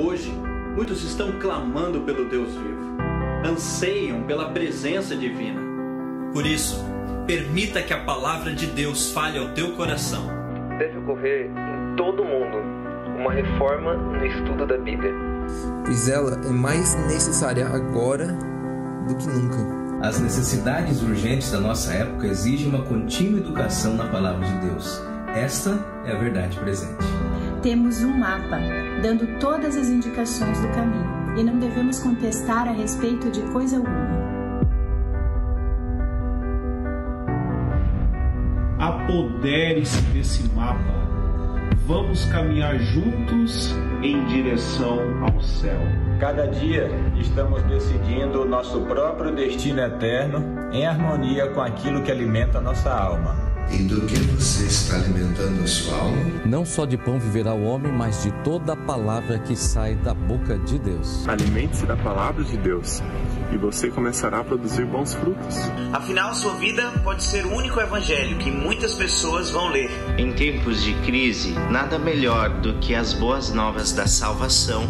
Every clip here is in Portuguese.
Hoje, muitos estão clamando pelo Deus vivo, anseiam pela presença divina. Por isso, permita que a palavra de Deus fale ao teu coração. Deve ocorrer em todo o mundo uma reforma no estudo da Bíblia, pois ela é mais necessária agora do que nunca. As necessidades urgentes da nossa época exigem uma contínua educação na palavra de Deus. Esta é a verdade presente. Temos um mapa, dando todas as indicações do caminho, e não devemos contestar a respeito de coisa alguma. Apodere-se desse mapa. Vamos caminhar juntos em direção ao céu. Cada dia estamos decidindo o nosso próprio destino eterno em harmonia com aquilo que alimenta a nossa alma. E do que você está alimentando a sua alma? Não só de pão viverá o homem, mas de toda a palavra que sai da boca de Deus. Alimente-se da palavra de Deus e você começará a produzir bons frutos. Afinal, sua vida pode ser o único evangelho que muitas pessoas vão ler. Em tempos de crise, nada melhor do que as boas novas da salvação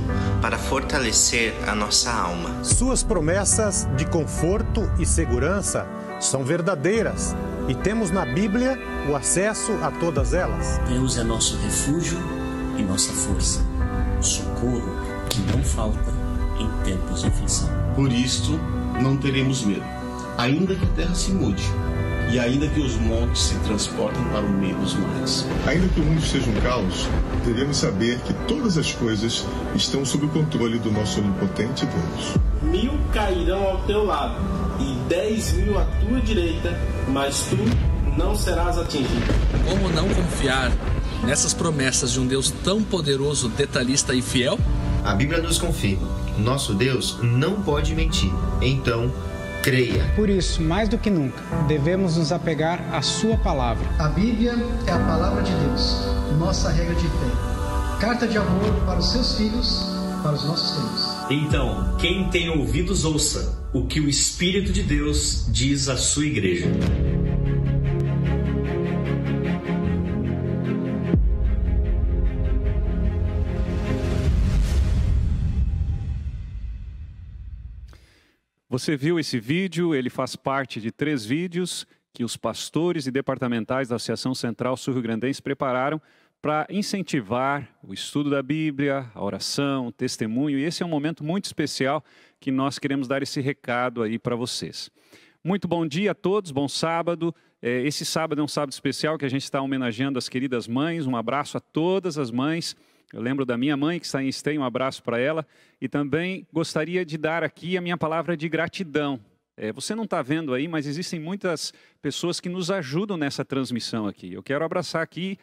para fortalecer a nossa alma. Suas promessas de conforto e segurança são verdadeiras e temos na Bíblia o acesso a todas elas. Deus é nosso refúgio e nossa força, socorro que não falta em tempos de aflição. Por isto, não teremos medo, ainda que a terra se mude, e ainda que os montes se transportem para o meio dos mares. Ainda que o mundo seja um caos, devemos saber que todas as coisas estão sob o controle do nosso onipotente Deus. 1000 cairão ao teu lado, e 10.000 à tua direita, mas tu não serás atingido. Como não confiar nessas promessas de um Deus tão poderoso, detalhista e fiel? A Bíblia nos confirma: nosso Deus não pode mentir. Então, creia. Por isso, mais do que nunca, devemos nos apegar à sua palavra. A Bíblia é a palavra de Deus, nossa regra de fé. Carta de amor para os seus filhos, para os nossos filhos. Então, quem tem ouvidos, ouça o que o Espírito de Deus diz à sua igreja. Você viu esse vídeo, ele faz parte de 3 vídeos que os pastores e departamentais da Associação Central Sul-Rio-Grandense prepararam para incentivar o estudo da Bíblia, a oração, o testemunho, e esse é um momento muito especial que nós queremos dar esse recado aí para vocês. Muito bom dia a todos, bom sábado. Esse sábado é um sábado especial que a gente está homenageando as queridas mães, um abraço a todas as mães. Eu lembro da minha mãe que está em Esteio, um abraço para ela. E também gostaria de dar aqui a minha palavra de gratidão. Você não está vendo aí, mas existem muitas pessoas que nos ajudam nessa transmissão aqui. Eu quero abraçar aqui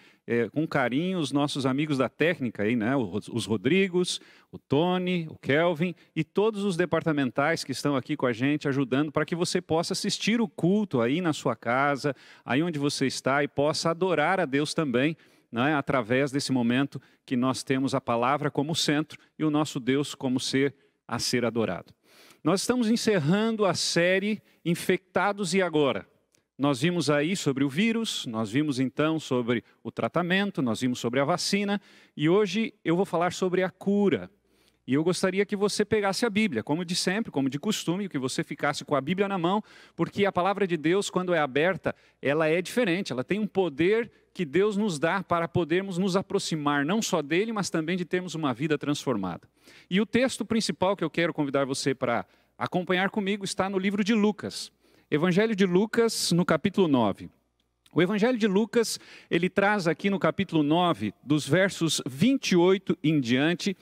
com carinho os nossos amigos da técnica, aí, né? Os Rodrigos, o Tony, o Kelvin e todos os departamentais que estão aqui com a gente ajudando para que você possa assistir o culto aí na sua casa, aí onde você está e possa adorar a Deus também, né? Através desse momento que nós temos a palavra como centro e o nosso Deus como ser a ser adorado. Nós estamos encerrando a série Infectados e Agora. Nós vimos aí sobre o vírus, nós vimos então sobre o tratamento, nós vimos sobre a vacina e hoje eu vou falar sobre a cura. E eu gostaria que você pegasse a Bíblia, como de sempre, como de costume, que você ficasse com a Bíblia na mão, porque a palavra de Deus, quando é aberta, ela é diferente, ela tem um poder que Deus nos dá para podermos nos aproximar, não só dele, mas também de termos uma vida transformada. E o texto principal que eu quero convidar você para acompanhar comigo está no livro de Lucas. Evangelho de Lucas, no capítulo 9. O Evangelho de Lucas, ele traz aqui no capítulo 9, dos versos 28 em diante,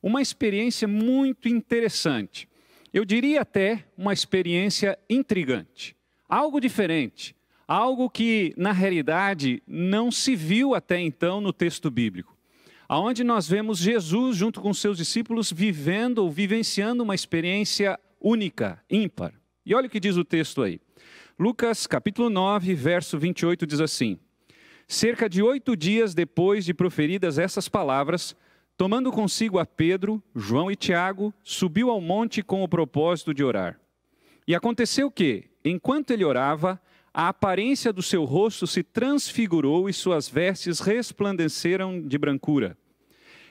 uma experiência muito interessante. Eu diria até uma experiência intrigante. Algo diferente. Algo que, na realidade, não se viu até então no texto bíblico. Onde nós vemos Jesus, junto com seus discípulos, vivendo ou vivenciando uma experiência única, ímpar. E olha o que diz o texto aí. Lucas, capítulo 9, verso 28, diz assim: Cerca de 8 dias depois de proferidas essas palavras, tomando consigo a Pedro, João e Tiago, subiu ao monte com o propósito de orar. E aconteceu que, enquanto ele orava, a aparência do seu rosto se transfigurou e suas vestes resplandeceram de brancura.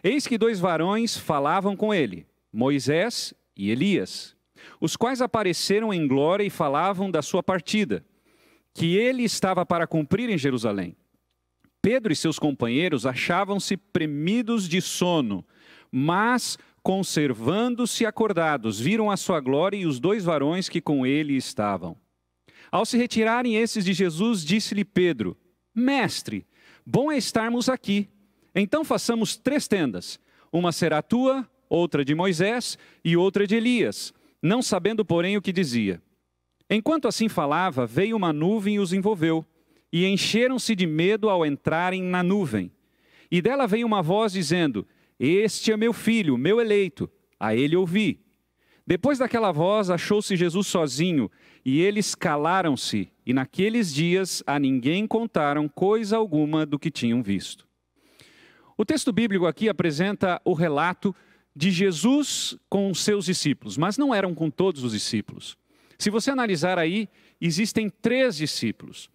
Eis que 2 varões falavam com ele, Moisés e Elias, os quais apareceram em glória e falavam da sua partida, que ele estava para cumprir em Jerusalém. Pedro e seus companheiros achavam-se premidos de sono, mas, conservando-se acordados, viram a sua glória e os 2 varões que com ele estavam. Ao se retirarem esses de Jesus, disse-lhe Pedro, Mestre, bom é estarmos aqui. Então façamos 3 tendas, uma será tua, outra de Moisés e outra de Elias, não sabendo, porém, o que dizia. Enquanto assim falava, veio uma nuvem e os envolveu, e encheram-se de medo ao entrarem na nuvem. E dela veio uma voz dizendo, Este é meu filho, meu eleito, a ele ouvi. Depois daquela voz, achou-se Jesus sozinho, e eles calaram-se, e naqueles dias a ninguém contaram coisa alguma do que tinham visto. O texto bíblico aqui apresenta o relato de Jesus com os seus discípulos, mas não eram com todos os discípulos. Se você analisar aí, existem 3 discípulos.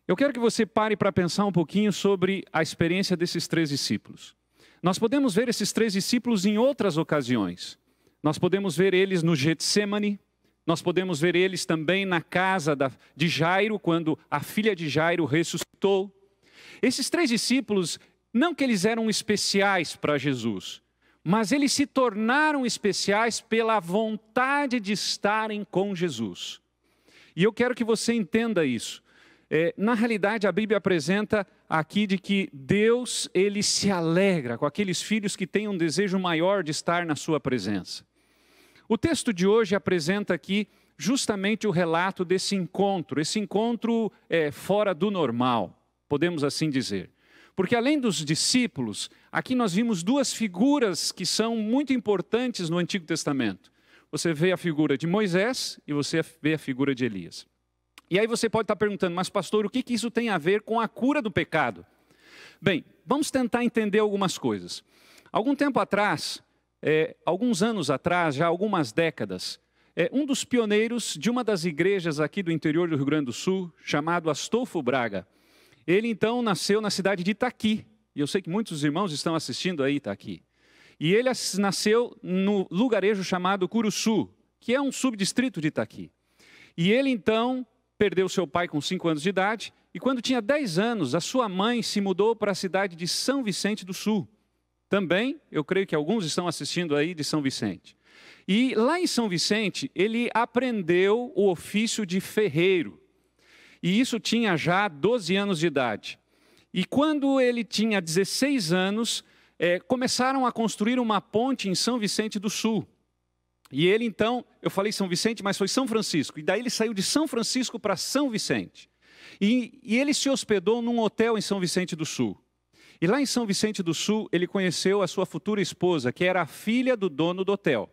Eu quero que você pare para pensar um pouquinho sobre a experiência desses 3 discípulos. Nós podemos ver esses 3 discípulos em outras ocasiões. Nós podemos ver eles no Getsêmani, nós podemos ver eles também na casa de Jairo, quando a filha de Jairo ressuscitou. Esses 3 discípulos, não que eles eram especiais para Jesus, mas eles se tornaram especiais pela vontade de estarem com Jesus. E eu quero que você entenda isso. Na realidade, a Bíblia apresenta aqui de que Deus, ele se alegra com aqueles filhos que têm um desejo maior de estar na sua presença. O texto de hoje apresenta aqui justamente o relato desse encontro, esse encontro fora do normal, podemos assim dizer. Porque além dos discípulos, aqui nós vimos 2 figuras que são muito importantes no Antigo Testamento. Você vê a figura de Moisés e você vê a figura de Elias. E aí você pode estar perguntando, mas pastor, o que isso tem a ver com a cura do pecado? Bem, vamos tentar entender algumas coisas. Algum tempo atrás, alguns anos atrás, já algumas décadas, um dos pioneiros de uma das igrejas aqui do interior do Rio Grande do Sul, chamado Astolfo Braga, ele então nasceu na cidade de Itaqui, e eu sei que muitos irmãos estão assistindo aí Itaqui. E ele nasceu no lugarejo chamado Curuçu, que é um subdistrito de Itaqui. E ele então perdeu seu pai com 5 anos de idade, e quando tinha 10 anos, a sua mãe se mudou para a cidade de São Vicente do Sul. Também, eu creio que alguns estão assistindo aí de São Vicente. E lá em São Vicente, ele aprendeu o ofício de ferreiro. E isso tinha já 12 anos de idade. E quando ele tinha 16 anos, começaram a construir uma ponte em São Vicente do Sul. E ele então, eu falei São Vicente, mas foi São Francisco. E daí ele saiu de São Francisco para São Vicente. E ele se hospedou num hotel em São Vicente do Sul. E lá em São Vicente do Sul, ele conheceu a sua futura esposa, que era a filha do dono do hotel.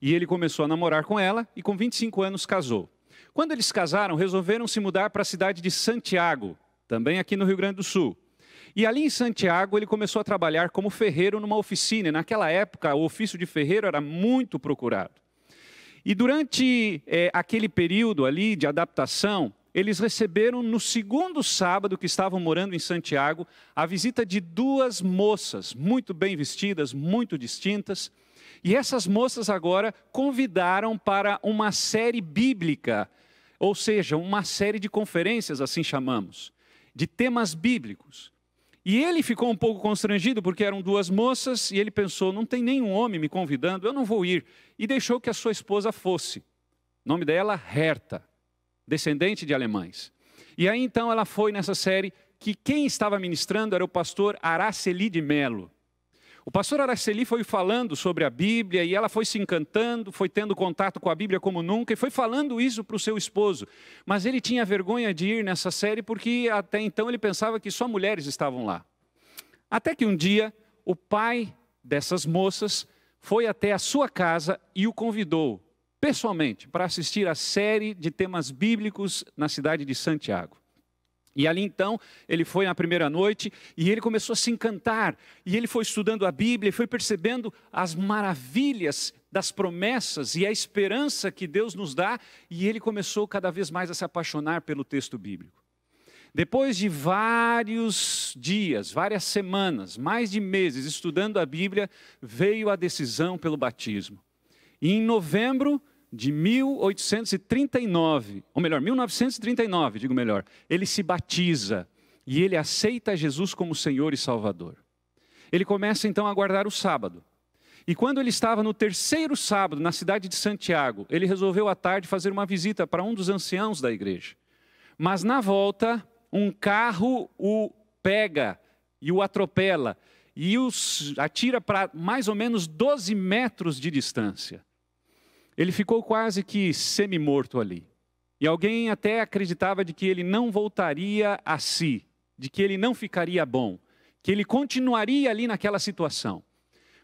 E ele começou a namorar com ela e com 25 anos casou. Quando eles casaram, resolveram se mudar para a cidade de Santiago, também aqui no Rio Grande do Sul. E ali em Santiago ele começou a trabalhar como ferreiro numa oficina. E naquela época o ofício de ferreiro era muito procurado. E durante aquele período ali de adaptação, eles receberam no 2º sábado que estavam morando em Santiago, a visita de 2 moças, muito bem vestidas, muito distintas. E essas moças agora convidaram para uma série bíblica, ou seja, uma série de conferências, assim chamamos, de temas bíblicos. E ele ficou um pouco constrangido, porque eram 2 moças, e ele pensou, não tem nenhum homem me convidando, eu não vou ir. E deixou que a sua esposa fosse. O nome dela, Herta, descendente de alemães. E aí então ela foi nessa série, que quem estava ministrando era o pastor Araceli de Melo. O pastor Araceli foi falando sobre a Bíblia e ela foi se encantando, foi tendo contato com a Bíblia como nunca e foi falando isso para o seu esposo. Mas ele tinha vergonha de ir nessa série porque até então ele pensava que só mulheres estavam lá. Até que um dia o pai dessas moças foi até a sua casa e o convidou pessoalmente para assistir a série de temas bíblicos na cidade de Santiago. E ali então, ele foi na primeira noite e ele começou a se encantar. E ele foi estudando a Bíblia e foi percebendo as maravilhas das promessas e a esperança que Deus nos dá. E ele começou cada vez mais a se apaixonar pelo texto bíblico. Depois de vários dias, várias semanas, mais de meses estudando a Bíblia, veio a decisão pelo batismo. E em novembro de 1939, ele se batiza e ele aceita Jesus como Senhor e Salvador. Ele começa então a guardar o sábado. E quando ele estava no terceiro sábado, na cidade de Santiago, ele resolveu à tarde fazer uma visita para um dos anciãos da igreja. Mas na volta, um carro o pega e o atropela e os atira para mais ou menos 12 metros de distância. Ele ficou quase que semi-morto ali. E alguém até acreditava de que ele não voltaria a si, de que ele não ficaria bom, que ele continuaria ali naquela situação.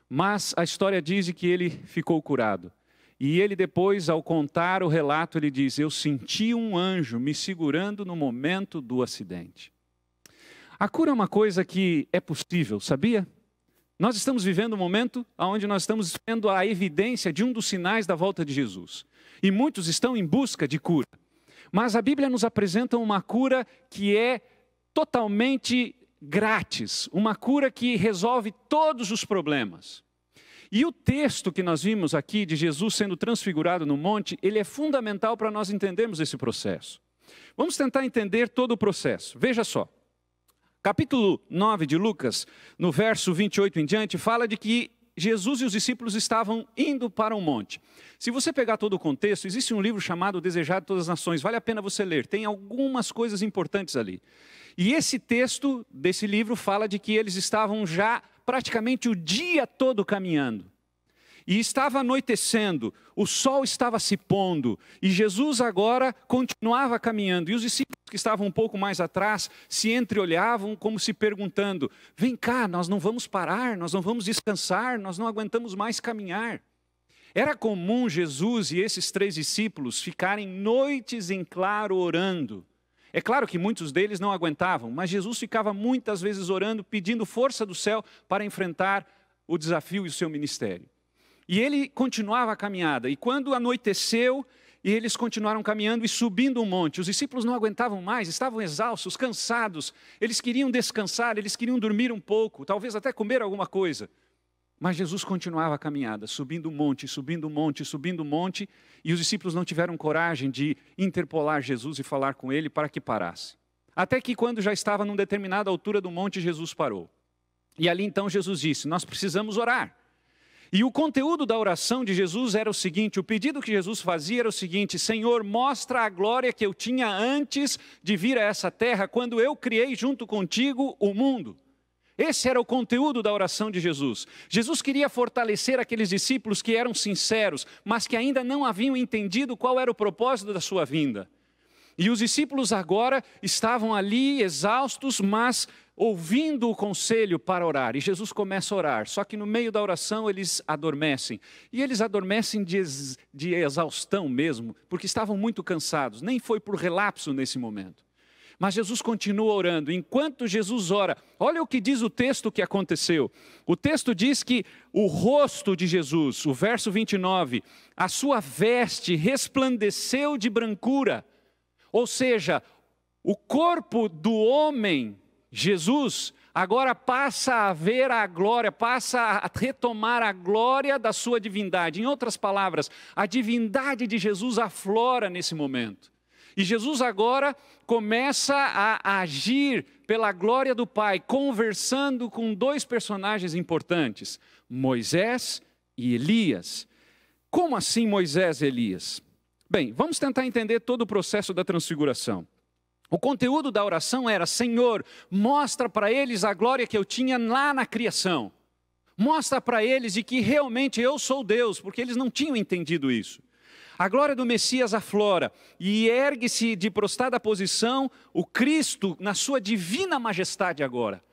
Mas a história diz que ele ficou curado. E ele depois, ao contar o relato, ele diz: eu senti um anjo me segurando no momento do acidente. A cura é uma coisa que é possível, sabia? Nós estamos vivendo um momento onde nós estamos vendo a evidência de um dos sinais da volta de Jesus. E muitos estão em busca de cura. Mas a Bíblia nos apresenta uma cura que é totalmente grátis, uma cura que resolve todos os problemas. E o texto que nós vimos aqui de Jesus sendo transfigurado no monte, ele é fundamental para nós entendermos esse processo. Vamos tentar entender todo o processo. Veja só, capítulo 9 de Lucas, no verso 28 em diante, fala de que Jesus e os discípulos estavam indo para um monte. Se você pegar todo o contexto, existe um livro chamado Desejado de Todas as Nações, vale a pena você ler, tem algumas coisas importantes ali. E esse texto desse livro fala de que eles estavam já praticamente o dia todo caminhando. E estava anoitecendo, o sol estava se pondo, e Jesus agora continuava caminhando. E os discípulos que estavam um pouco mais atrás se entreolhavam como se perguntando: vem cá, nós não vamos parar, nós não vamos descansar, nós não aguentamos mais caminhar. Era comum Jesus e esses 3 discípulos ficarem noites em claro orando. É claro que muitos deles não aguentavam, mas Jesus ficava muitas vezes orando, pedindo força do céu para enfrentar o desafio e o seu ministério. E ele continuava a caminhada, e quando anoiteceu, eles continuaram caminhando e subindo um monte. Os discípulos não aguentavam mais, estavam exaustos, cansados, eles queriam descansar, eles queriam dormir um pouco, talvez até comer alguma coisa. Mas Jesus continuava a caminhada, subindo um monte, subindo um monte, subindo um monte, e os discípulos não tiveram coragem de interpelar Jesus e falar com ele para que parasse. Até que quando já estava numa determinada altura do monte, Jesus parou. E ali então Jesus disse: nós precisamos orar. E o conteúdo da oração de Jesus era o seguinte, o pedido que Jesus fazia era o seguinte: Senhor, mostra a glória que eu tinha antes de vir a essa terra, quando eu criei junto contigo o mundo. Esse era o conteúdo da oração de Jesus. Jesus queria fortalecer aqueles discípulos que eram sinceros, mas que ainda não haviam entendido qual era o propósito da sua vinda. E os discípulos agora estavam ali exaustos, mas ouvindo o conselho para orar. E Jesus começa a orar, só que no meio da oração eles adormecem. E eles adormecem de exaustão mesmo, porque estavam muito cansados. Nem foi por relapso nesse momento. Mas Jesus continua orando. Enquanto Jesus ora, olha o que diz o texto que aconteceu. O texto diz que o rosto de Jesus, o verso 29, a sua veste resplandeceu de brancura. Ou seja, o corpo do homem, Jesus, agora passa a ver a glória, passa a retomar a glória da sua divindade. Em outras palavras, a divindade de Jesus aflora nesse momento. E Jesus agora começa a agir pela glória do Pai, conversando com 2 personagens importantes, Moisés e Elias. Como assim Moisés e Elias? Bem, vamos tentar entender todo o processo da transfiguração. O conteúdo da oração era: Senhor, mostra para eles a glória que eu tinha lá na criação. Mostra para eles de que realmente eu sou Deus, porque eles não tinham entendido isso. A glória do Messias aflora e ergue-se de prostrada posição o Cristo na sua divina majestade agora.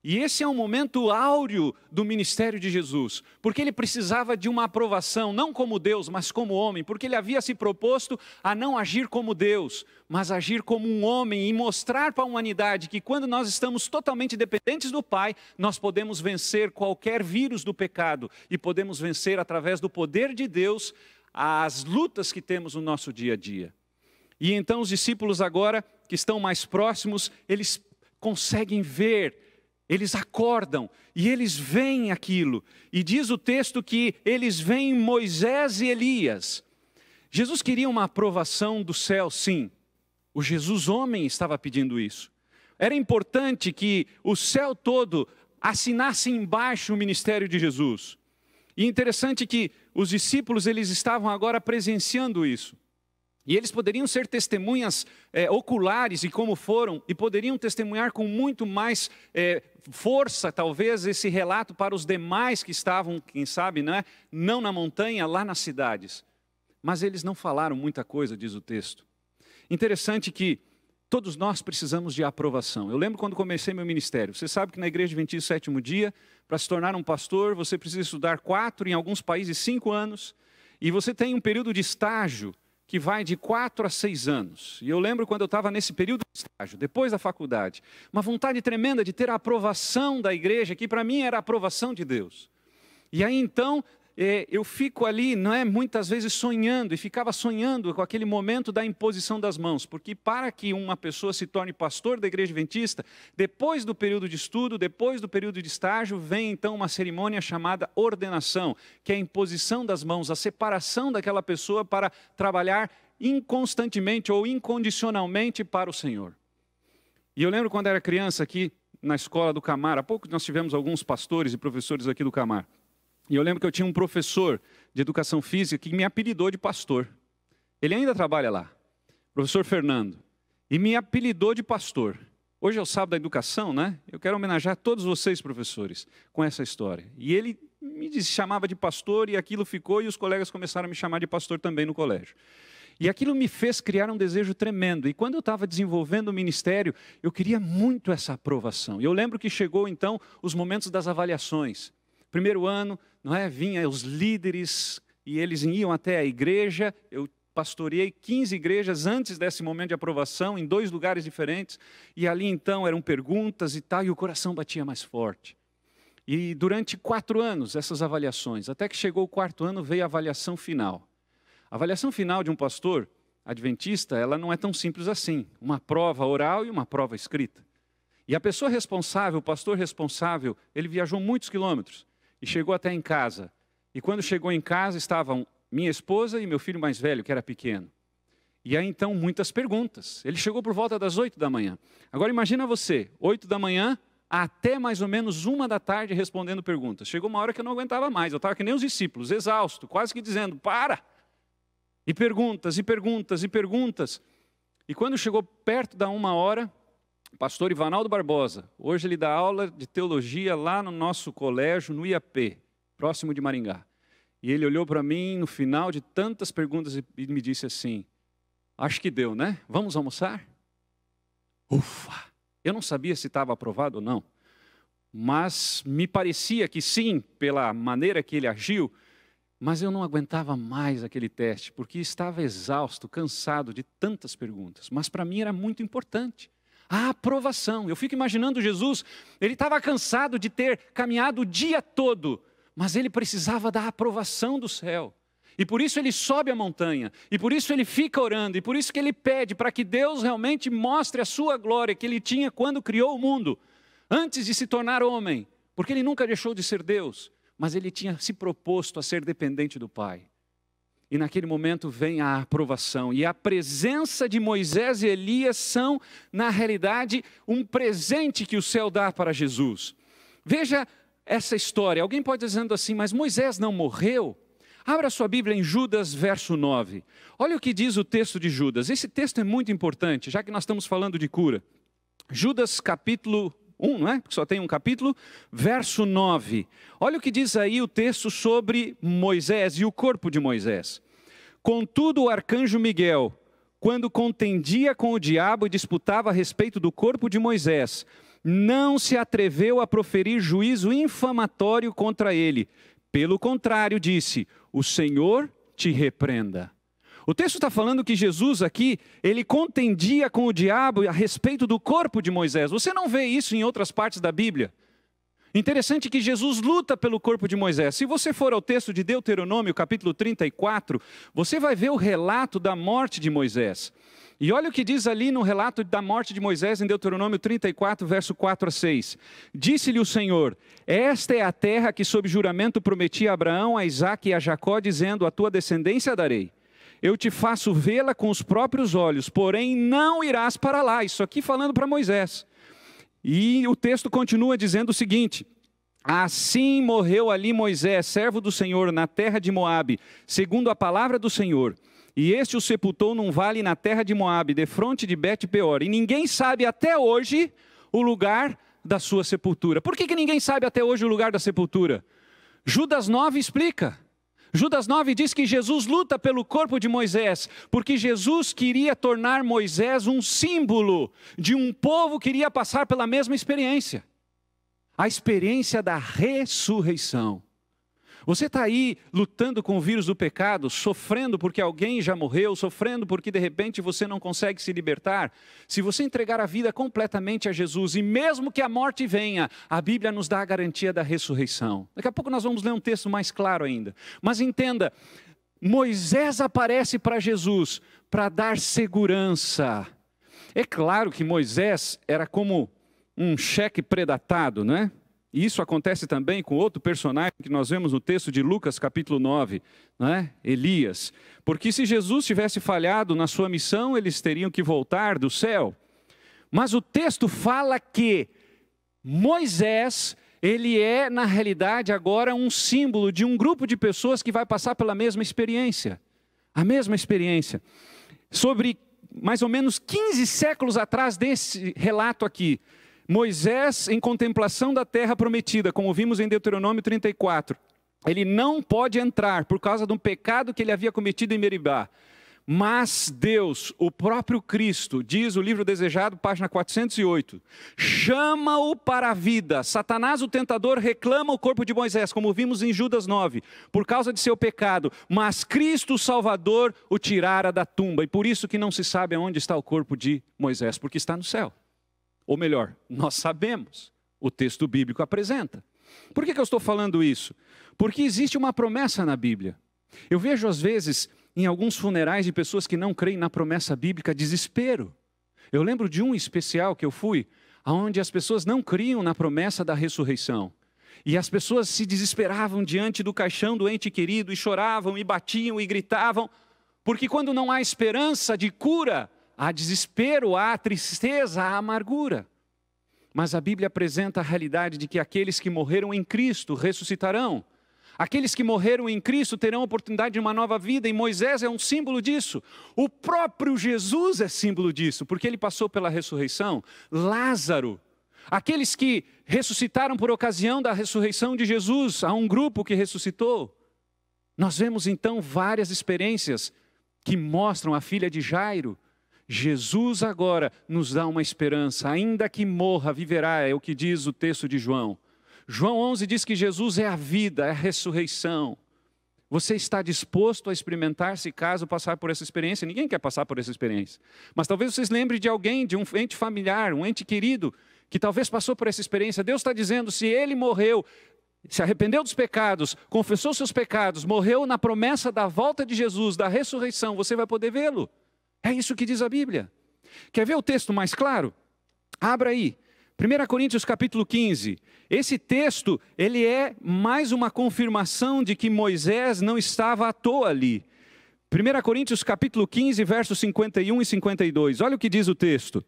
E esse é um momento áureo do ministério de Jesus, porque ele precisava de uma aprovação, não como Deus, mas como homem, porque ele havia se proposto a não agir como Deus, mas agir como um homem e mostrar para a humanidade que quando nós estamos totalmente dependentes do Pai, nós podemos vencer qualquer vírus do pecado e podemos vencer através do poder de Deus as lutas que temos no nosso dia a dia. E então os discípulos agora, que estão mais próximos, eles conseguem ver, eles acordam e eles veem aquilo. E diz o texto que eles veem Moisés e Elias. Jesus queria uma aprovação do céu, sim. O Jesus homem estava pedindo isso. Era importante que o céu todo assinasse embaixo o ministério de Jesus. E interessante que os discípulos, eles estavam agora presenciando isso. E eles poderiam ser testemunhas oculares, e como foram, e poderiam testemunhar com muito mais força, talvez, esse relato para os demais que estavam, quem sabe, não na montanha, lá nas cidades. Mas eles não falaram muita coisa, diz o texto. Interessante que todos nós precisamos de aprovação. Eu lembro quando comecei meu ministério. Você sabe que na Igreja Adventista do Sétimo Dia, para se tornar um pastor, você precisa estudar 4, em alguns países 5 anos. E você tem um período de estágio que vai de 4 a 6 anos. E eu lembro quando eu estava nesse período de estágio, depois da faculdade, uma vontade tremenda de ter a aprovação da igreja, que para mim era a aprovação de Deus. E aí então, eu fico ali, muitas vezes sonhando, e ficava sonhando com aquele momento da imposição das mãos, porque para que uma pessoa se torne pastor da Igreja Adventista, depois do período de estudo, depois do período de estágio, vem então uma cerimônia chamada ordenação, que é a imposição das mãos, a separação daquela pessoa para trabalhar inconstantemente ou incondicionalmente para o Senhor. E eu lembro quando era criança aqui na escola do Camar, há pouco nós tivemos alguns pastores e professores aqui do Camar. E eu lembro que eu tinha um professor de educação física que me apelidou de pastor. Ele ainda trabalha lá, professor Fernando. E me apelidou de pastor. Hoje é o sábado da educação, né? Eu quero homenagear todos vocês, professores, com essa história. E ele me chamava de pastor e aquilo ficou, e os colegas começaram a me chamar de pastor também no colégio. E aquilo me fez criar um desejo tremendo. E quando eu estava desenvolvendo o ministério, eu queria muito essa aprovação. E eu lembro que chegou então os momentos das avaliações. Primeiro ano, vinha os líderes e eles iam até a igreja. Eu pastoreei 15 igrejas antes desse momento de aprovação, em 2 lugares diferentes. E ali então eram perguntas e tal, e o coração batia mais forte. E durante 4 anos, essas avaliações, até que chegou o 4º ano, veio a avaliação final. A avaliação final de um pastor adventista, ela não é tão simples assim. Uma prova oral e uma prova escrita. E a pessoa responsável, o pastor responsável, ele viajou muitos quilômetros. E chegou até em casa. E quando chegou em casa, estavam minha esposa e meu filho mais velho, que era pequeno. E aí então muitas perguntas. Ele chegou por volta das 8 da manhã. Agora imagina você, 8 da manhã até mais ou menos 1 da tarde respondendo perguntas. Chegou uma hora que eu não aguentava mais. Eu estava que nem os discípulos, exausto, quase que dizendo, para! E perguntas, e perguntas, e perguntas. E quando chegou perto da 1 hora, o pastor Ivanaldo Barbosa, hoje ele dá aula de teologia lá no nosso colégio, no IAP, próximo de Maringá. E ele olhou para mim no final de tantas perguntas e me disse assim, acho que deu, né? Vamos almoçar? Ufa! Eu não sabia se estava aprovado ou não, mas me parecia que sim, pela maneira que ele agiu, mas eu não aguentava mais aquele teste, porque estava exausto, cansado de tantas perguntas. Mas para mim era muito importante. A aprovação. Eu fico imaginando Jesus, ele estava cansado de ter caminhado o dia todo, mas ele precisava da aprovação do céu. E por isso ele sobe a montanha, e por isso ele fica orando, e por isso que ele pede para que Deus realmente mostre a sua glória que ele tinha quando criou o mundo, antes de se tornar homem, porque ele nunca deixou de ser Deus, mas ele tinha se proposto a ser dependente do Pai. E naquele momento vem a aprovação. E a presença de Moisés e Elias são, na realidade, um presente que o céu dá para Jesus. Veja essa história. Alguém pode estar dizendo assim, mas Moisés não morreu? Abra sua Bíblia em Judas, verso 9. Olha o que diz o texto de Judas. Esse texto é muito importante, já que nós estamos falando de cura. Judas, capítulo 1, não é? Porque só tem um capítulo, verso 9. Olha o que diz aí o texto sobre Moisés e o corpo de Moisés. Contudo, o arcanjo Miguel, quando contendia com o diabo e disputava a respeito do corpo de Moisés, não se atreveu a proferir juízo infamatório contra ele. Pelo contrário, disse, o Senhor te repreenda. O texto está falando que Jesus aqui, ele contendia com o diabo a respeito do corpo de Moisés. Você não vê isso em outras partes da Bíblia. Interessante que Jesus luta pelo corpo de Moisés. Se você for ao texto de Deuteronômio, capítulo 34, você vai ver o relato da morte de Moisés. E olha o que diz ali no relato da morte de Moisés em Deuteronômio 34, verso 4 a 6. Disse-lhe o Senhor: esta é a terra que sob juramento prometi a Abraão, a Isaque e a Jacó, dizendo: a tua descendência darei. Eu te faço vê-la com os próprios olhos, porém não irás para lá. Isso aqui falando para Moisés. E o texto continua dizendo o seguinte: assim morreu ali Moisés, servo do Senhor, na terra de Moabe, segundo a palavra do Senhor. E este o sepultou num vale na terra de Moabe, defronte de Bet-peor. E ninguém sabe até hoje o lugar da sua sepultura. Por que ninguém sabe até hoje o lugar da sepultura? Judas 9 explica. Judas 9 diz que Jesus luta pelo corpo de Moisés, porque Jesus queria tornar Moisés um símbolo de um povo que iria passar pela mesma experiência. A experiência da ressurreição. Você está aí lutando com o vírus do pecado, sofrendo porque alguém já morreu, sofrendo porque de repente você não consegue se libertar. Se você entregar a vida completamente a Jesus, e mesmo que a morte venha, a Bíblia nos dá a garantia da ressurreição. Daqui a pouco nós vamos ler um texto mais claro ainda. Mas entenda, Moisés aparece para Jesus para dar segurança. É claro que Moisés era como um cheque predatado, não é? E isso acontece também com outro personagem que nós vemos no texto de Lucas capítulo 9, não é? Elias. Porque se Jesus tivesse falhado na sua missão, eles teriam que voltar do céu. Mas o texto fala que Moisés, ele é na realidade agora um símbolo de um grupo de pessoas que vai passar pela mesma experiência. A mesma experiência. Sobre mais ou menos 15 séculos atrás desse relato aqui, Moisés, em contemplação da terra prometida, como vimos em Deuteronômio 34, ele não pode entrar por causa de um pecado que ele havia cometido em Meribá. Mas Deus, o próprio Cristo, diz o livro Desejado, página 408, chama-o para a vida. Satanás, o tentador, reclama o corpo de Moisés, como vimos em Judas 9, por causa de seu pecado. Mas Cristo, o Salvador, o tirara da tumba. E por isso que não se sabe aonde está o corpo de Moisés, porque está no céu. Ou melhor, nós sabemos, o texto bíblico apresenta. Por que eu estou falando isso? Porque existe uma promessa na Bíblia. Eu vejo às vezes, em alguns funerais de pessoas que não creem na promessa bíblica, desespero. Eu lembro de um especial que eu fui, onde as pessoas não criam na promessa da ressurreição. E as pessoas se desesperavam diante do caixão do ente querido, e choravam, e batiam, e gritavam, porque quando não há esperança de cura, há desespero, há tristeza, há amargura. Mas a Bíblia apresenta a realidade de que aqueles que morreram em Cristo ressuscitarão. Aqueles que morreram em Cristo terão a oportunidade de uma nova vida, e Moisés é um símbolo disso. O próprio Jesus é símbolo disso, porque ele passou pela ressurreição. Lázaro, aqueles que ressuscitaram por ocasião da ressurreição de Jesus, há um grupo que ressuscitou. Nós vemos então várias experiências que mostram a filha de Jairo. Jesus agora nos dá uma esperança, ainda que morra, viverá, é o que diz o texto de João. João 11 diz que Jesus é a vida, é a ressurreição. Você está disposto a experimentar se caso passar por essa experiência? Ninguém quer passar por essa experiência. Mas talvez vocês lembrem de alguém, de um ente familiar, um ente querido, que talvez passou por essa experiência. Deus está dizendo, se ele morreu, se arrependeu dos pecados, confessou seus pecados, morreu na promessa da volta de Jesus, da ressurreição, você vai poder vê-lo. É isso que diz a Bíblia. Quer ver o texto mais claro? Abra aí. 1 Coríntios capítulo 15. Esse texto, ele é mais uma confirmação de que Moisés não estava à toa ali. 1 Coríntios capítulo 15, versos 51 e 52. Olha o que diz o texto.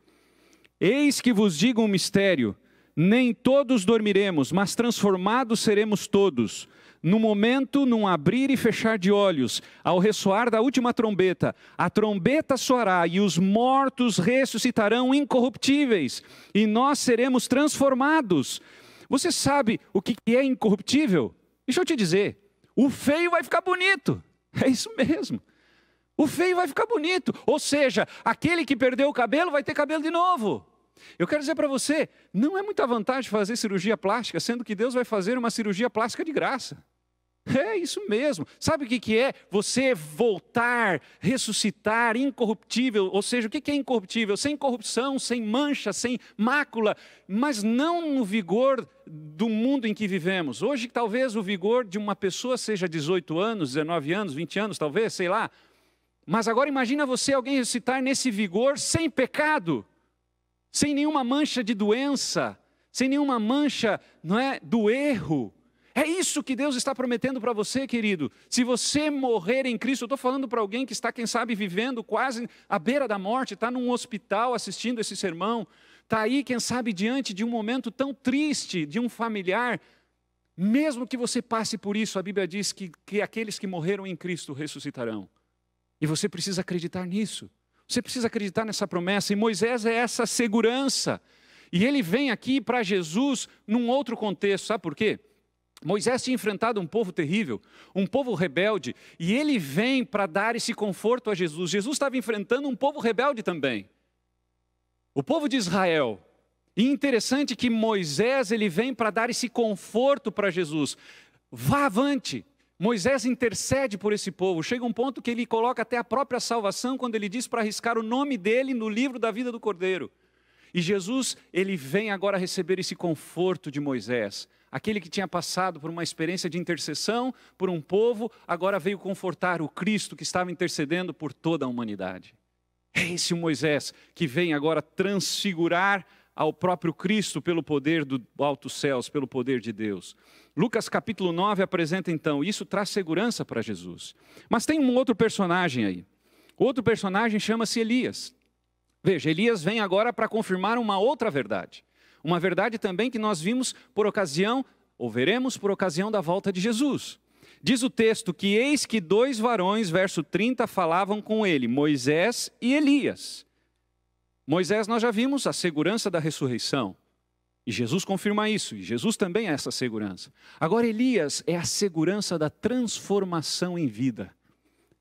Eis que vos digo um mistério. Nem todos dormiremos, mas transformados seremos todos. No momento, num abrir e fechar de olhos, ao ressoar da última trombeta, a trombeta soará e os mortos ressuscitarão incorruptíveis, e nós seremos transformados. Você sabe o que é incorruptível? Deixa eu te dizer, o feio vai ficar bonito. É isso mesmo. O feio vai ficar bonito. Ou seja, aquele que perdeu o cabelo vai ter cabelo de novo. Eu quero dizer para você, não é muita vantagem fazer cirurgia plástica, sendo que Deus vai fazer uma cirurgia plástica de graça. É isso mesmo. Sabe o que é? Você voltar, ressuscitar, incorruptível. Ou seja, o que é incorruptível? Sem corrupção, sem mancha, sem mácula, mas não no vigor do mundo em que vivemos. Hoje, talvez o vigor de uma pessoa seja 18 anos, 19 anos, 20 anos, talvez, sei lá. Mas agora imagina você, alguém ressuscitar nesse vigor, sem pecado, sem nenhuma mancha de doença, sem nenhuma mancha, não é, do erro. É isso que Deus está prometendo para você, querido. Se você morrer em Cristo, eu estou falando para alguém que está, quem sabe, vivendo quase à beira da morte, está num hospital assistindo esse sermão, está aí, quem sabe, diante de um momento tão triste de um familiar. Mesmo que você passe por isso, a Bíblia diz que aqueles que morreram em Cristo ressuscitarão. E você precisa acreditar nisso. Você precisa acreditar nessa promessa. E Moisés é essa segurança. E ele vem aqui para Jesus num outro contexto. Sabe por quê? Moisés tinha enfrentado um povo terrível, um povo rebelde, e ele vem para dar esse conforto a Jesus. Jesus estava enfrentando um povo rebelde também, o povo de Israel. E interessante que Moisés, ele vem para dar esse conforto para Jesus. Vá avante. Moisés intercede por esse povo. Chega um ponto que ele coloca até a própria salvação, quando ele diz para arriscar o nome dele no livro da vida do Cordeiro. E Jesus, ele vem agora receber esse conforto de Moisés. Aquele que tinha passado por uma experiência de intercessão por um povo, agora veio confortar o Cristo que estava intercedendo por toda a humanidade. É esse o Moisés que vem agora transfigurar ao próprio Cristo pelo poder do altos céus, pelo poder de Deus. Lucas capítulo 9 apresenta então, isso traz segurança para Jesus. Mas tem um outro personagem aí. O outro personagem chama-se Elias. Veja, Elias vem agora para confirmar uma outra verdade. Uma verdade também que nós vimos por ocasião, ou veremos por ocasião da volta de Jesus. Diz o texto que eis que 2 varões, verso 30, falavam com ele, Moisés e Elias. Moisés nós já vimos a segurança da ressurreição. E Jesus confirma isso, e Jesus também é essa segurança. Agora Elias é a segurança da transformação em vida.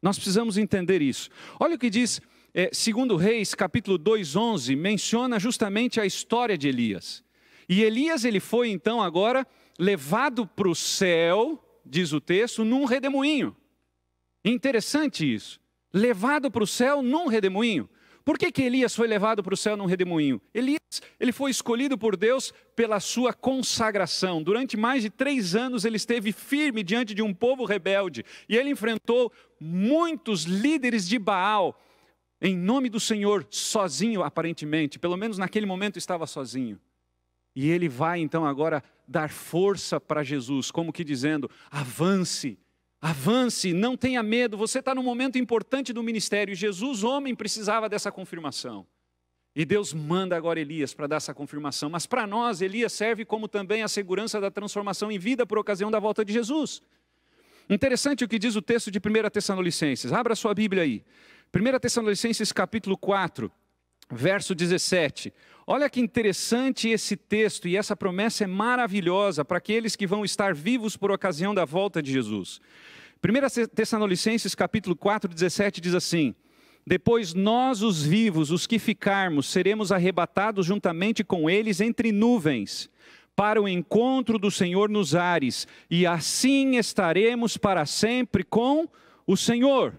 Nós precisamos entender isso. Olha o que diz... 2 Reis, capítulo 2:11, menciona justamente a história de Elias. E Elias, ele foi então agora levado para o céu, diz o texto, num redemoinho. Interessante isso. Levado para o céu num redemoinho. Por que Elias foi levado para o céu num redemoinho? Elias, ele foi escolhido por Deus pela sua consagração. Durante mais de 3 anos ele esteve firme diante de um povo rebelde. E ele enfrentou muitos líderes de Baal, em nome do Senhor, sozinho aparentemente, pelo menos naquele momento estava sozinho. E ele vai então agora dar força para Jesus, como que dizendo, avance, avance, não tenha medo, você está num momento importante do ministério. Jesus, homem, precisava dessa confirmação. E Deus manda agora Elias para dar essa confirmação. Mas para nós, Elias serve como também a segurança da transformação em vida por ocasião da volta de Jesus. Interessante o que diz o texto de 1 Tessalonicenses, abra sua Bíblia aí. 1 Tessalonicenses capítulo 4, verso 17. Olha que interessante esse texto, e essa promessa é maravilhosa para aqueles que vão estar vivos por ocasião da volta de Jesus. 1 Tessalonicenses capítulo 4, 17 diz assim, depois nós os vivos, os que ficarmos, seremos arrebatados juntamente com eles entre nuvens, para o encontro do Senhor nos ares, e assim estaremos para sempre com o Senhor.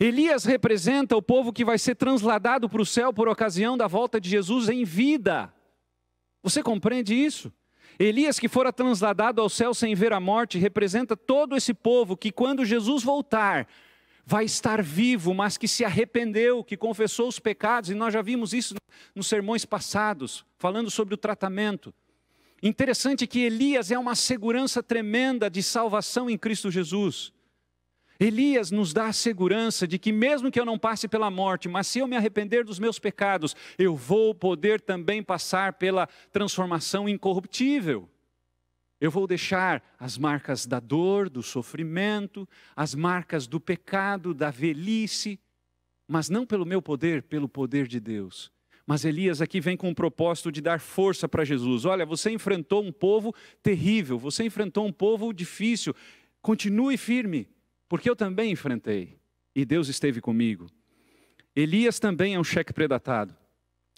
Elias representa o povo que vai ser transladado para o céu por ocasião da volta de Jesus em vida. Você compreende isso? Elias, que fora transladado ao céu sem ver a morte, representa todo esse povo que quando Jesus voltar, vai estar vivo, mas que se arrependeu, que confessou os pecados, e nós já vimos isso nos sermões passados, falando sobre o tratamento. Interessante que Elias é uma segurança tremenda de salvação em Cristo Jesus. Elias nos dá a segurança de que mesmo que eu não passe pela morte, mas se eu me arrepender dos meus pecados, eu vou poder também passar pela transformação incorruptível. Eu vou deixar as marcas da dor, do sofrimento, as marcas do pecado, da velhice, mas não pelo meu poder, pelo poder de Deus. Mas Elias aqui vem com o propósito de dar força para Jesus. Olha, você enfrentou um povo terrível, você enfrentou um povo difícil, continue firme. Porque eu também enfrentei, e Deus esteve comigo. Elias também é um cheque predatado.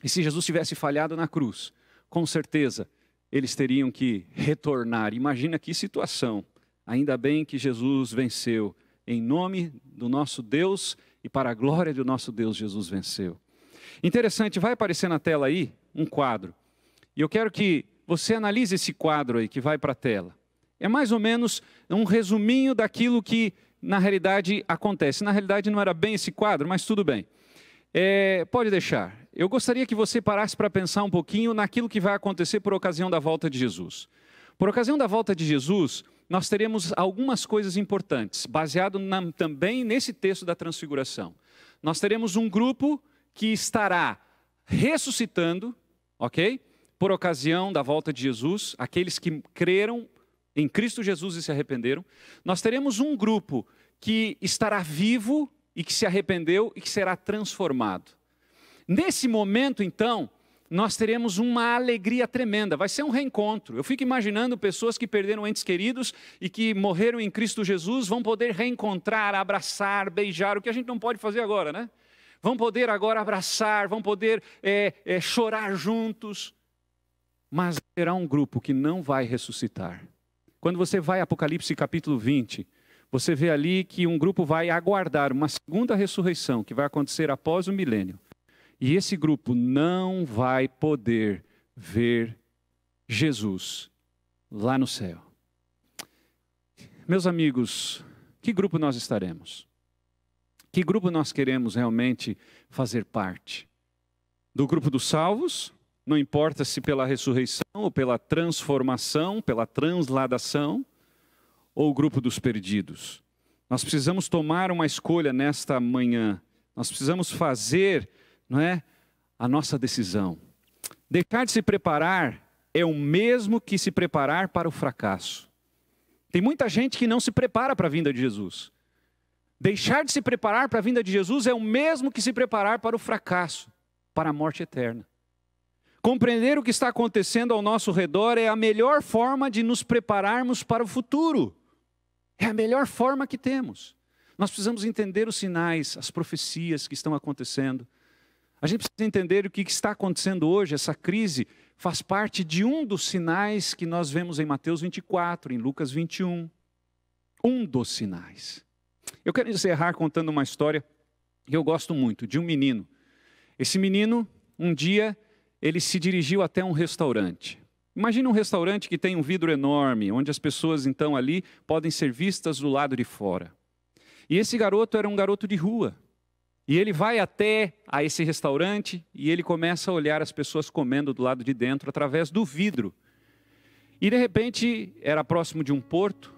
E se Jesus tivesse falhado na cruz, com certeza, eles teriam que retornar. Imagina que situação. Ainda bem que Jesus venceu. Em nome do nosso Deus e para a glória do nosso Deus, Jesus venceu. Interessante, vai aparecer na tela aí um quadro. E eu quero que você analise esse quadro aí que vai para a tela. É mais ou menos um resuminho daquilo que na realidade acontece. Na realidade não era bem esse quadro, mas tudo bem. Pode deixar. Eu gostaria que você parasse para pensar um pouquinho naquilo que vai acontecer por ocasião da volta de Jesus. Por ocasião da volta de Jesus, nós teremos algumas coisas importantes, baseado também nesse texto da transfiguração. Nós teremos um grupo que estará ressuscitando, ok? Por ocasião da volta de Jesus, aqueles que creram em Cristo Jesus e se arrependeram. Nós teremos um grupo que estará vivo e que se arrependeu e que será transformado. Nesse momento, então, nós teremos uma alegria tremenda, vai ser um reencontro. Eu fico imaginando pessoas que perderam entes queridos e que morreram em Cristo Jesus, vão poder reencontrar, abraçar, beijar, o que a gente não pode fazer agora, né? Vão poder agora abraçar, vão poder chorar juntos, mas terá um grupo que não vai ressuscitar. Quando você vai a Apocalipse capítulo 20, você vê ali que um grupo vai aguardar uma segunda ressurreição, que vai acontecer após o milênio. E esse grupo não vai poder ver Jesus lá no céu. Meus amigos, que grupo nós estaremos? Que grupo nós queremos realmente fazer parte? Do grupo dos salvos? Não importa se pela ressurreição ou pela transformação, pela transladação, ou o grupo dos perdidos. Nós precisamos tomar uma escolha nesta manhã. Nós precisamos fazer, não é, a nossa decisão. Deixar de se preparar é o mesmo que se preparar para o fracasso. Tem muita gente que não se prepara para a vinda de Jesus. Deixar de se preparar para a vinda de Jesus é o mesmo que se preparar para o fracasso, para a morte eterna. Compreender o que está acontecendo ao nosso redor é a melhor forma de nos prepararmos para o futuro. É a melhor forma que temos. Nós precisamos entender os sinais, as profecias que estão acontecendo. A gente precisa entender o que está acontecendo hoje. Essa crise faz parte de um dos sinais que nós vemos em Mateus 24, em Lucas 21. Um dos sinais. Eu quero encerrar contando uma história que eu gosto muito, de um menino. Esse menino, um dia, ele se dirigiu até um restaurante. Imagina um restaurante que tem um vidro enorme, onde as pessoas então ali podem ser vistas do lado de fora. E esse garoto era um garoto de rua. E ele vai até a esse restaurante e ele começa a olhar as pessoas comendo do lado de dentro através do vidro. E de repente, era próximo de um porto,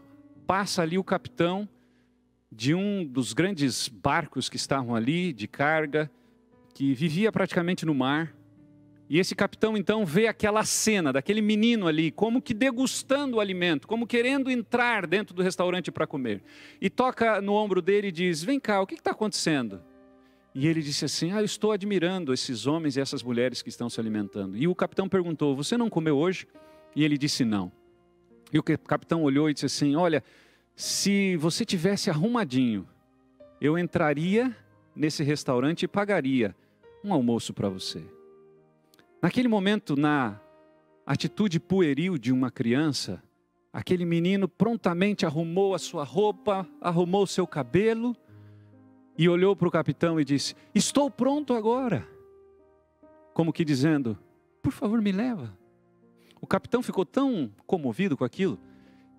passa ali o capitão de um dos grandes barcos que estavam ali, de carga, que vivia praticamente no mar. E esse capitão então vê aquela cena daquele menino ali, como que degustando o alimento, como querendo entrar dentro do restaurante para comer. E toca no ombro dele e diz: vem cá, o que está acontecendo? E ele disse assim: eu estou admirando esses homens e essas mulheres que estão se alimentando. E o capitão perguntou: você não comeu hoje? E ele disse não. E o capitão olhou e disse assim: olha, se você tivesse arrumadinho, eu entraria nesse restaurante e pagaria um almoço para você. Naquele momento, na atitude pueril de uma criança, aquele menino prontamente arrumou a sua roupa, arrumou o seu cabelo e olhou para o capitão e disse: estou pronto agora. Como que dizendo: por favor, me leva. O capitão ficou tão comovido com aquilo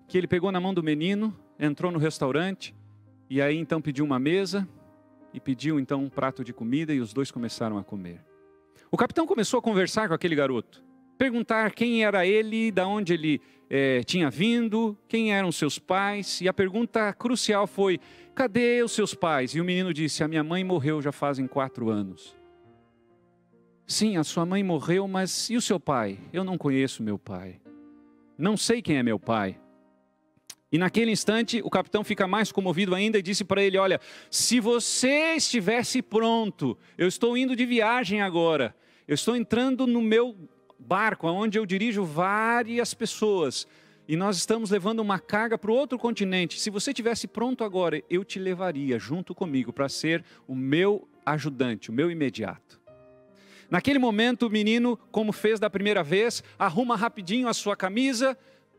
que ele pegou na mão do menino, entrou no restaurante e aí então pediu uma mesa e pediu então um prato de comida e os dois começaram a comer. O capitão começou a conversar com aquele garoto, perguntar quem era ele, de onde ele tinha vindo, quem eram seus pais. E a pergunta crucial foi: cadê os seus pais? E o menino disse: a minha mãe morreu já fazem 4 anos. Sim, a sua mãe morreu, mas e o seu pai? Eu não conheço meu pai. Não sei quem é meu pai. E naquele instante o capitão fica mais comovido ainda e disse para ele: olha, se você estivesse pronto, eu estou indo de viagem agora, eu estou entrando no meu barco, onde eu dirijo várias pessoas, e nós estamos levando uma carga para o outro continente. Se você estivesse pronto agora, eu te levaria junto comigo para ser o meu ajudante, o meu imediato. Naquele momento o menino, como fez da primeira vez, arruma rapidinho a sua camisa,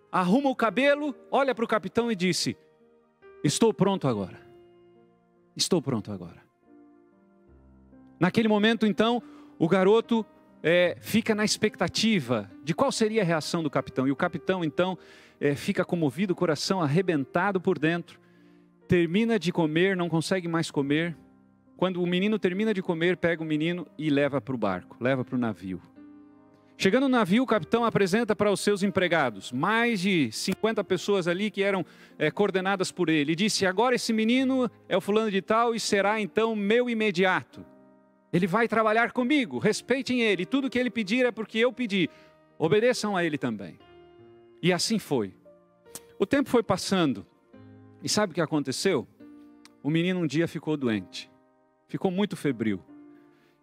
arruma o cabelo, olha para o capitão e disse: estou pronto agora. Estou pronto agora. Naquele momento então, o garoto fica na expectativa de qual seria a reação do capitão. E o capitão então fica comovido, o coração arrebentado por dentro. termina de comer, não consegue mais comer. Quando o menino termina de comer, pega o menino e leva para o barco, leva para o navio. Chegando no navio, o capitão apresenta para os seus empregados, mais de 50 pessoas ali que eram coordenadas por ele. E disse: agora esse menino é o fulano de tal e será então meu imediato. Ele vai trabalhar comigo, respeitem ele. Tudo que ele pedir é porque eu pedi. Obedeçam a ele também. E assim foi. O tempo foi passando. E sabe o que aconteceu? O menino um dia ficou doente. Ficou muito febril.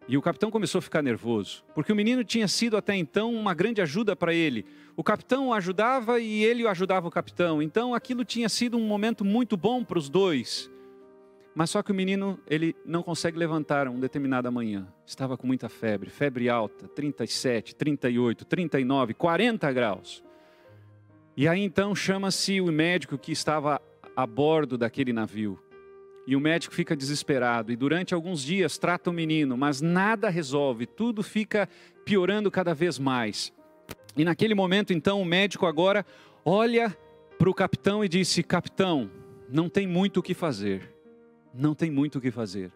E o capitão começou a ficar nervoso, porque o menino tinha sido até então uma grande ajuda para ele. O capitão o ajudava e ele ajudava o capitão. Então aquilo tinha sido um momento muito bom para os dois. Mas só que o menino, ele não consegue levantar uma determinada manhã. Estava com muita febre, febre alta, 37, 38, 39, 40 graus. E aí então chama-se o médico que estava a bordo daquele navio. E o médico fica desesperado e durante alguns dias trata o menino, mas nada resolve, tudo fica piorando cada vez mais. E naquele momento então o médico agora olha para o capitão e disse: capitão, não tem muito o que fazer, não tem muito o que fazer.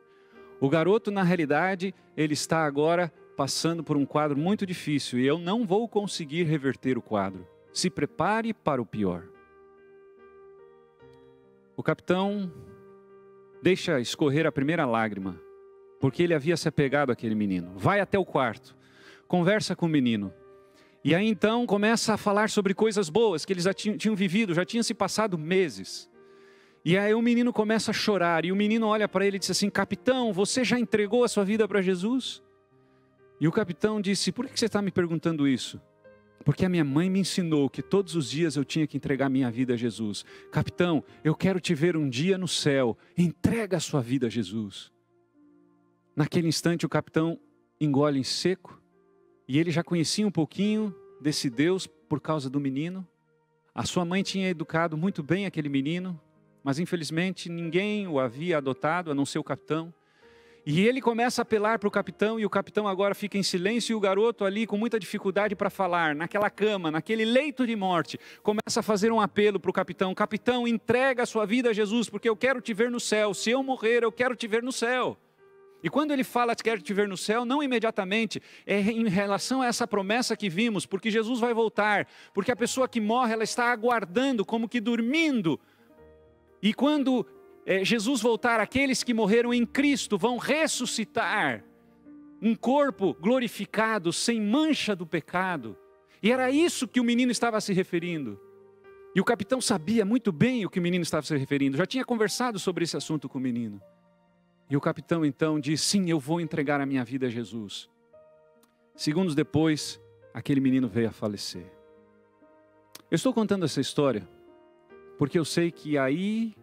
O garoto na realidade, ele está agora passando por um quadro muito difícil e eu não vou conseguir reverter o quadro. Se prepare para o pior. O capitão deixa escorrer a primeira lágrima, porque ele havia se apegado àquele menino. Vai até o quarto, conversa com o menino. E aí então começa a falar sobre coisas boas que eles já tinham vivido, já tinham se passado meses. E aí o menino começa a chorar, e o menino olha para ele e diz assim: capitão, você já entregou a sua vida para Jesus? E o capitão disse: por que você está me perguntando isso? Porque a minha mãe me ensinou que todos os dias eu tinha que entregar minha vida a Jesus. Capitão, eu quero te ver um dia no céu. Entrega a sua vida a Jesus. Naquele instante o capitão engole em seco. E ele já conhecia um pouquinho desse Deus por causa do menino. A sua mãe tinha educado muito bem aquele menino. Mas infelizmente ninguém o havia adotado, a não ser o capitão. E ele começa a apelar para o capitão, e o capitão agora fica em silêncio, e o garoto ali com muita dificuldade para falar, naquela cama, naquele leito de morte, começa a fazer um apelo para o capitão: capitão, entrega a sua vida a Jesus, porque eu quero te ver no céu, se eu morrer eu quero te ver no céu. E quando ele fala que quer te ver no céu, não imediatamente, é em relação a essa promessa que vimos, porque Jesus vai voltar, porque a pessoa que morre, ela está aguardando, como que dormindo, e quando Jesus voltar, aqueles que morreram em Cristo vão ressuscitar um corpo glorificado, sem mancha do pecado. E era isso que o menino estava se referindo. E o capitão sabia muito bem o que o menino estava se referindo, já tinha conversado sobre esse assunto com o menino. E o capitão então diz: sim, eu vou entregar a minha vida a Jesus. Segundos depois, aquele menino veio a falecer. Eu estou contando essa história porque eu sei que aí,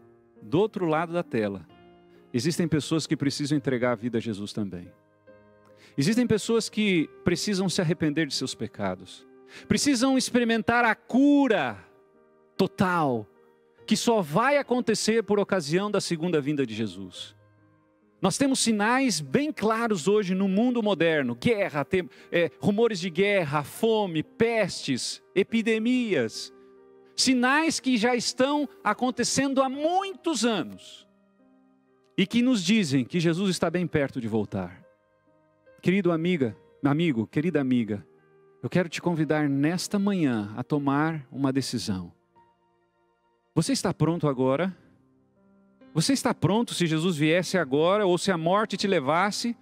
do outro lado da tela, existem pessoas que precisam entregar a vida a Jesus também. Existem pessoas que precisam se arrepender de seus pecados. Precisam experimentar a cura total, que só vai acontecer por ocasião da segunda vinda de Jesus. Nós temos sinais bem claros hoje no mundo moderno. Guerra, rumores de guerra, fome, pestes, epidemias. Sinais que já estão acontecendo há muitos anos e que nos dizem que Jesus está bem perto de voltar. Querido amigo, querida amiga, eu quero te convidar nesta manhã a tomar uma decisão. Você está pronto agora? Você está pronto se Jesus viesse agora ou se a morte te levasse?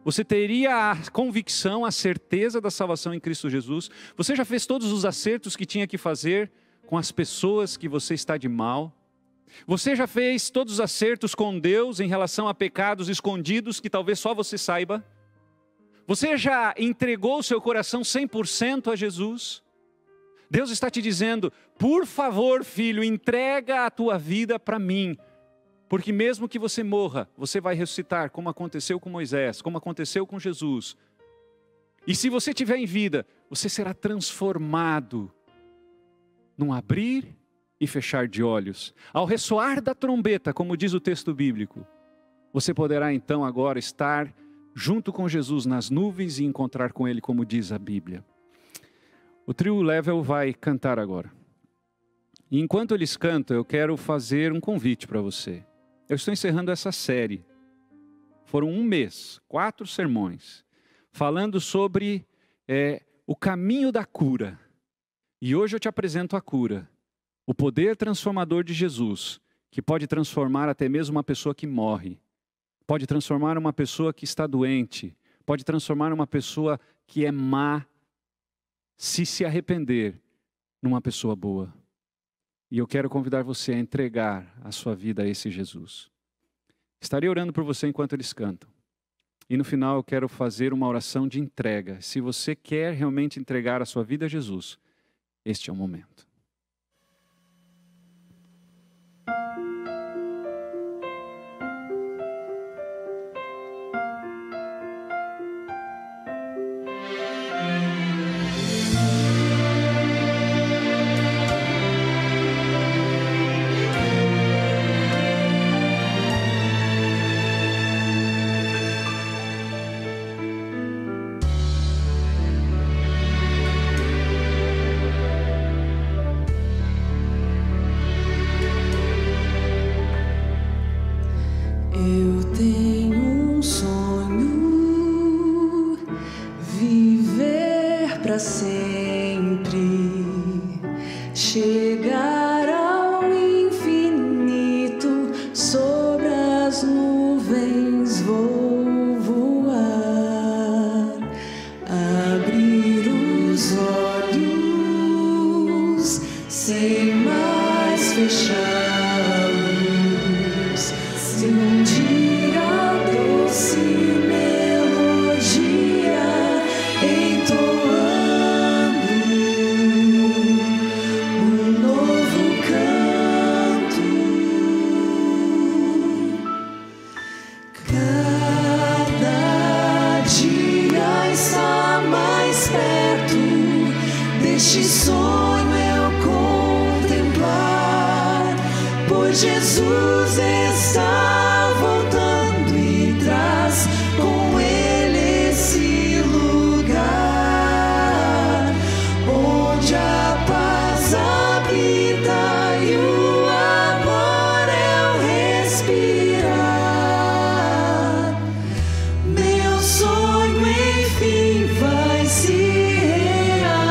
Você teria a convicção, a certeza da salvação em Cristo Jesus? Você já fez todos os acertos que tinha que fazer com as pessoas que você está de mal? Você já fez todos os acertos com Deus em relação a pecados escondidos que talvez só você saiba? Você já entregou o seu coração 100% a Jesus? Deus está te dizendo: por favor, filho, entrega a tua vida para mim. Porque mesmo que você morra, você vai ressuscitar, como aconteceu com Moisés, como aconteceu com Jesus. E se você estiver em vida, você será transformado num abrir e fechar de olhos. Ao ressoar da trombeta, como diz o texto bíblico, você poderá então agora estar junto com Jesus nas nuvens e encontrar com Ele, como diz a Bíblia. O trio Level vai cantar agora. E enquanto eles cantam, eu quero fazer um convite para você. eu estou encerrando essa série. Foram 1 mês, 4 sermões, falando sobre o caminho da cura. E hoje eu te apresento a cura. O poder transformador de Jesus, que pode transformar até mesmo uma pessoa que morre. Pode transformar uma pessoa que está doente. Pode transformar uma pessoa que é má, se arrepender, numa pessoa boa. E eu quero convidar você a entregar a sua vida a esse Jesus. Estarei orando por você enquanto eles cantam. E no final eu quero fazer uma oração de entrega. Se você quer realmente entregar a sua vida a Jesus, este é o momento. Eu tenho um sonho, viver para sempre, chegar ao infinito, sobre as nuvens vou voar, abrir os olhos sem mais fechar. Sentir a doce melodia entoando um novo canto. Cada dia está mais perto deste sonho eu contemplar, pois Jesus está voltando e traz com ele esse lugar onde a paz habita e o amor é o respirar. Meu sonho enfim vai se realizar.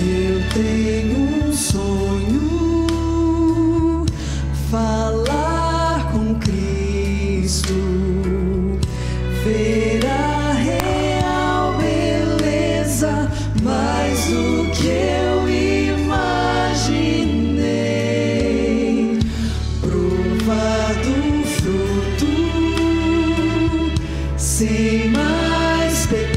Eu tenho um sonho, falar com Cristo, ver a real beleza, mais do que eu imaginei, provar do fruto, sem mais pecado,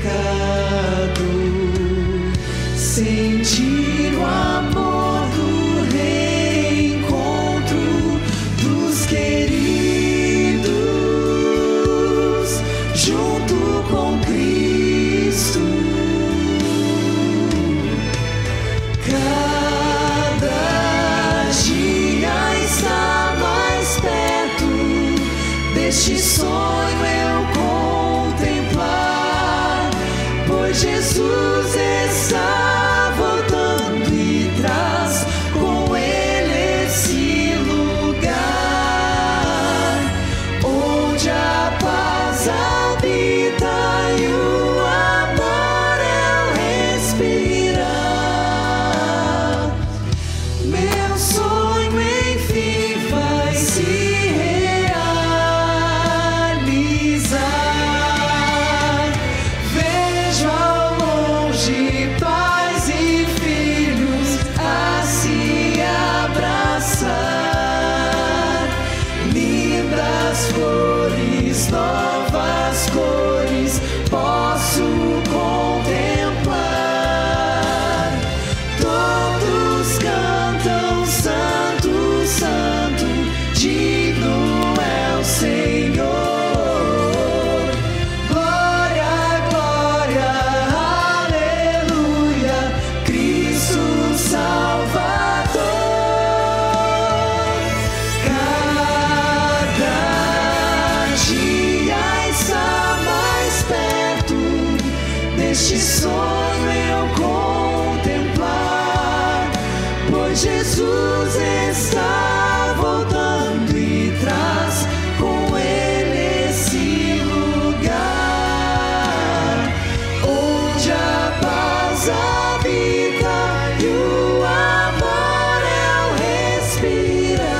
sentir o amor do reencontro dos queridos junto com Cristo. Cada dia está mais perto deste sonho eu contemplar, pois Jesus está voltando e pois Jesus está voltando e traz com ele esse lugar onde a paz habita e o amor é o respirar.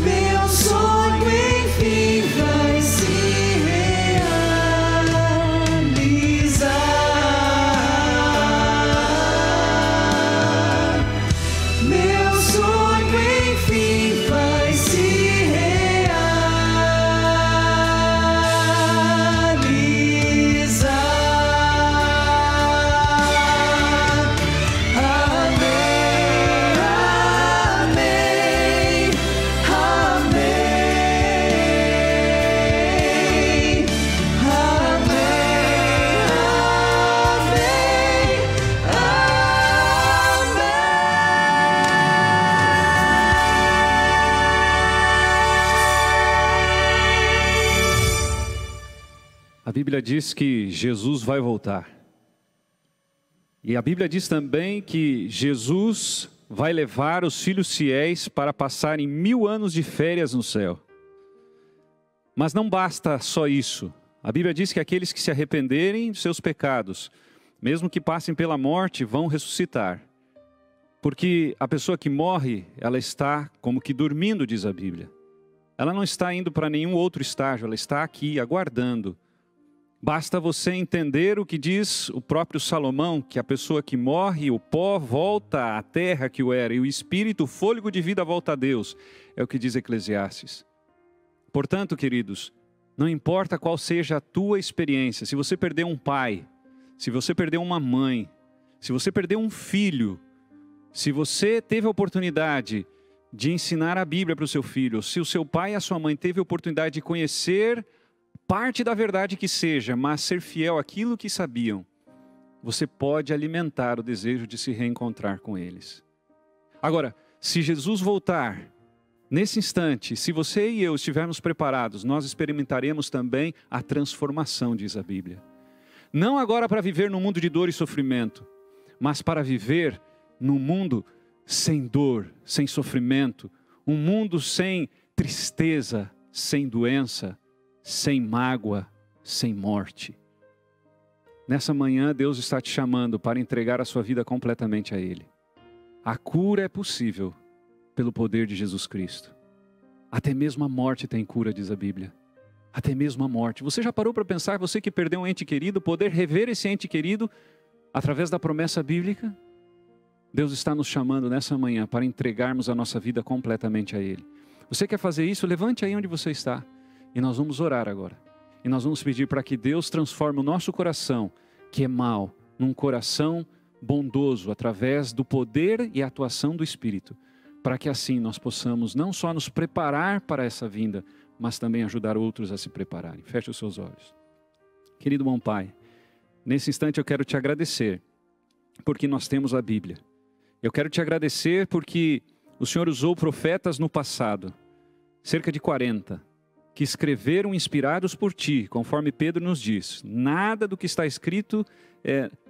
Meu sonho enfim vai se realizar. Meu sonho enfim vai se realizar. Amém, amém, amém, A Bíblia diz que Jesus vai voltar. E a Bíblia diz também que Jesus vai levar os filhos fiéis para passarem 1000 anos de férias no céu. Mas não basta só isso. A Bíblia diz que aqueles que se arrependerem de seus pecados, mesmo que passem pela morte, vão ressuscitar. Porque a pessoa que morre, ela está como que dormindo, diz a Bíblia. Ela não está indo para nenhum outro estágio, ela está aqui aguardando. Basta você entender o que diz o próprio Salomão, que a pessoa que morre, o pó volta à terra que o era, e o espírito, o fôlego de vida volta a Deus. É o que diz Eclesiastes. Portanto, queridos, não importa qual seja a tua experiência, se você perdeu um pai, se você perdeu uma mãe, se você perdeu um filho, se você teve a oportunidade de ensinar a Bíblia para o seu filho, se o seu pai e a sua mãe teve a oportunidade de conhecer parte da verdade que seja, mas ser fiel àquilo que sabiam, você pode alimentar o desejo de se reencontrar com eles. Agora, se Jesus voltar, nesse instante, se você e eu estivermos preparados, nós experimentaremos também a transformação, diz a Bíblia. Não agora para viver num mundo de dor e sofrimento, mas para viver num mundo sem dor, sem sofrimento, um mundo sem tristeza, sem doença, sem mágoa, sem morte. Nessa manhã, Deus está te chamando para entregar a sua vida completamente a Ele. A cura é possível pelo poder de Jesus Cristo. Até mesmo a morte tem cura, diz a Bíblia. Até mesmo a morte. Você já parou para pensar, você que perdeu um ente querido, poder rever esse ente querido através da promessa bíblica? Deus está nos chamando nessa manhã para entregarmos a nossa vida completamente a Ele. Você quer fazer isso? Levante aí onde você está. E nós vamos orar agora. E nós vamos pedir para que Deus transforme o nosso coração, que é mau, num coração bondoso, através do poder e atuação do Espírito. Para que assim nós possamos não só nos preparar para essa vinda, mas também ajudar outros a se prepararem. Feche os seus olhos. Querido bom Pai, nesse instante eu quero te agradecer, porque nós temos a Bíblia. Eu quero te agradecer porque o Senhor usou profetas no passado, cerca de 40, que escreveram inspirados por Ti, conforme Pedro nos diz. Nada do que está escrito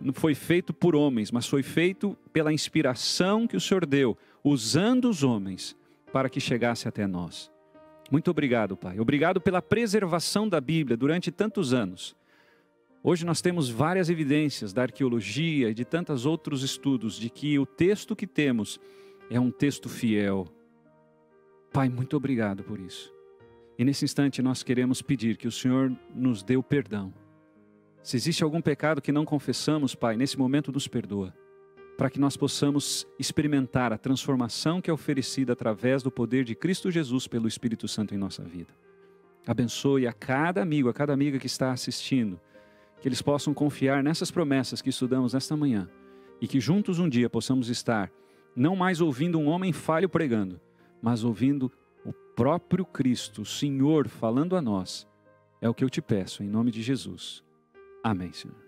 não foi feito por homens, mas foi feito pela inspiração que o Senhor deu, usando os homens para que chegasse até nós. Muito obrigado, Pai. Obrigado pela preservação da Bíblia durante tantos anos. Hoje nós temos várias evidências da arqueologia e de tantos outros estudos de que o texto que temos é um texto fiel. Pai, muito obrigado por isso. E nesse instante nós queremos pedir que o Senhor nos dê o perdão. Se existe algum pecado que não confessamos, Pai, nesse momento nos perdoa, para que nós possamos experimentar a transformação que é oferecida através do poder de Cristo Jesus pelo Espírito Santo em nossa vida. Abençoe a cada amigo, a cada amiga que está assistindo, que eles possam confiar nessas promessas que estudamos nesta manhã e que juntos um dia possamos estar não mais ouvindo um homem falho pregando, mas ouvindo o próprio Cristo, o Senhor, falando a nós. É o que eu te peço, em nome de Jesus. Amém, Senhor.